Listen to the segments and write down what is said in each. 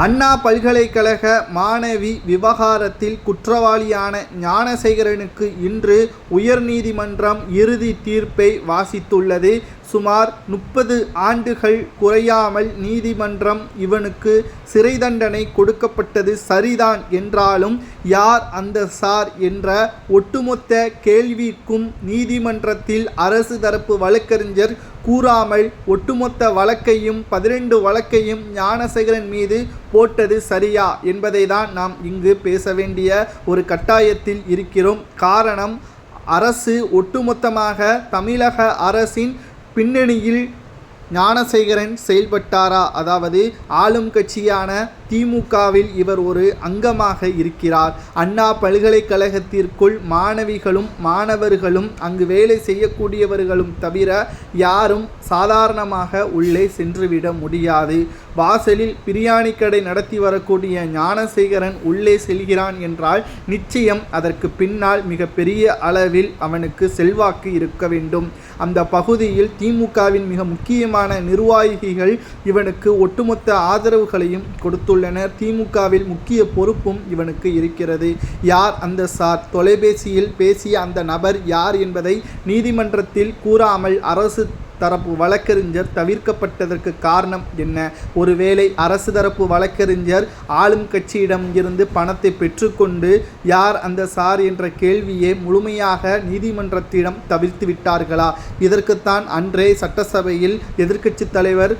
அண்ணா பல்கலைக்கழக மாணவி விவகாரத்தில் குற்றவாளியான ஞானசேகரனுக்கு இன்று உயர்நீதிமன்றம் இறுதி தீர்ப்பை வாசித்துள்ளது. சுமார் 30 ஆண்டுகள் குறையாமல் நீதிமன்றம் இவனுக்கு சிறை தண்டனை கொடுக்கப்பட்டது சரிதான் என்றாலும் யார் அந்த சார் என்ற ஒட்டுமொத்த கேள்விக்கும் நீதிமன்றத்தில் அரசு தரப்பு வழக்கறிஞர் கூறாமல் ஒட்டுமொத்த வழக்கையும் 12 வழக்கையும் ஞானசேகரன் மீது போட்டது சரியா என்பதை தான் நாம் இங்கு பேச வேண்டிய ஒரு கட்டாயத்தில் இருக்கிறோம். காரணம், அரசு ஒட்டுமொத்தமாக தமிழக அரசின் பின்னணியில் ஞானசேகரன் செயல்பட்டாரா? அதாவது ஆளும் கட்சியான திமுகவில் இவர் ஒரு அங்கமாக இருக்கிறார். அண்ணா பல்கலைக்கழகத்திற்குள் மாணவிகளும் மாணவர்களும் அங்கு வேலை செய்யக்கூடியவர்களும் தவிர யாரும் சாதாரணமாக உள்ளே சென்றுவிட முடியாது. வாசலில் பிரியாணி கடை நடத்தி வரக்கூடிய ஞானசேகரன் உள்ளே செல்கிறான் என்றால் நிச்சயம் அதற்கு பின்னால் மிகப்பெரிய அளவில் அவனுக்கு செல்வாக்கு இருக்க வேண்டும். அந்த பகுதியில் திமுகவின் மிக முக்கியமான நிர்வாகிகள் இவனுக்கு ஒட்டுமொத்த ஆதரவுகளையும் கொடுத்துள்ளனர். திமுகவில் முக்கிய பொறுப்பும் இவனுக்கு இருக்கிறது. யார் அந்த சார்? தொலைபேசியில் பேசிய அந்த நபர் யார் என்பதை நீதிமன்றத்தில் கூறாமல் அரசு தரப்பு வழக்கறிஞர் தவிர்க்கப்பட்டதற்கு காரணம் என்ன? ஒருவேளை அரசு தரப்பு வழக்கறிஞர் ஆளும் கட்சியிடம் இருந்து பணத்தை பெற்றுக்கொண்டு யார் அந்த சார் என்ற கேள்வியை முழுமையாக நீதிமன்றத்திடம் தவிர்த்து விட்டார்களா? இதற்குத்தான் அன்றே சட்டசபையில் எதிர்க்கட்சி தலைவர்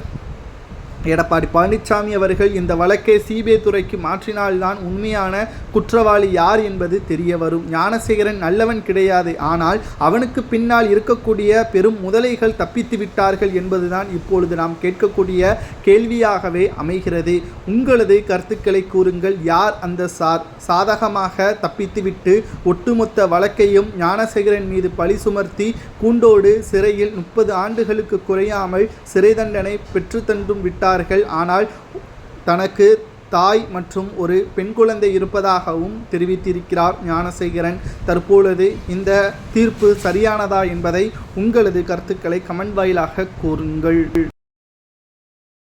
எடப்பாடி பழனிசாமி அவர்கள் இந்த வழக்கை சிபிஐ துறைக்கு மாற்றினால்தான் உண்மையான குற்றவாளி யார் என்பது தெரிய வரும். ஞானசேகரன் நல்லவன் கிடையாது, ஆனால் அவனுக்கு பின்னால் இருக்கக்கூடிய பெரும் முதலைகள் தப்பித்து விட்டார்கள் என்பதுதான் இப்பொழுது நாம் கேட்கக்கூடிய கேள்வியாகவே அமைகிறது. உங்களது கருத்துக்களை கூறுங்கள். யார் அந்த சார்? சாதகமாக தப்பித்துவிட்டு ஒட்டுமொத்த வழக்கையும் ஞானசேகரன் மீது பழி சுமர்த்தி கூண்டோடு சிறையில் 30 ஆண்டுகளுக்கு குறையாமல் சிறை தண்டனை பெற்று தந்தும் விட்டார். ஆனால் தனக்கு தாய் மற்றும் ஒரு பெண் குழந்தை இருப்பதாகவும் தெரிவித்திருக்கிறார் ஞானசேகரன். தற்பொழுது இந்த தீர்ப்பு சரியானதா என்பதை உங்களது கருத்துக்களை கமெண்ட் வாயிலாக கூறுங்கள்.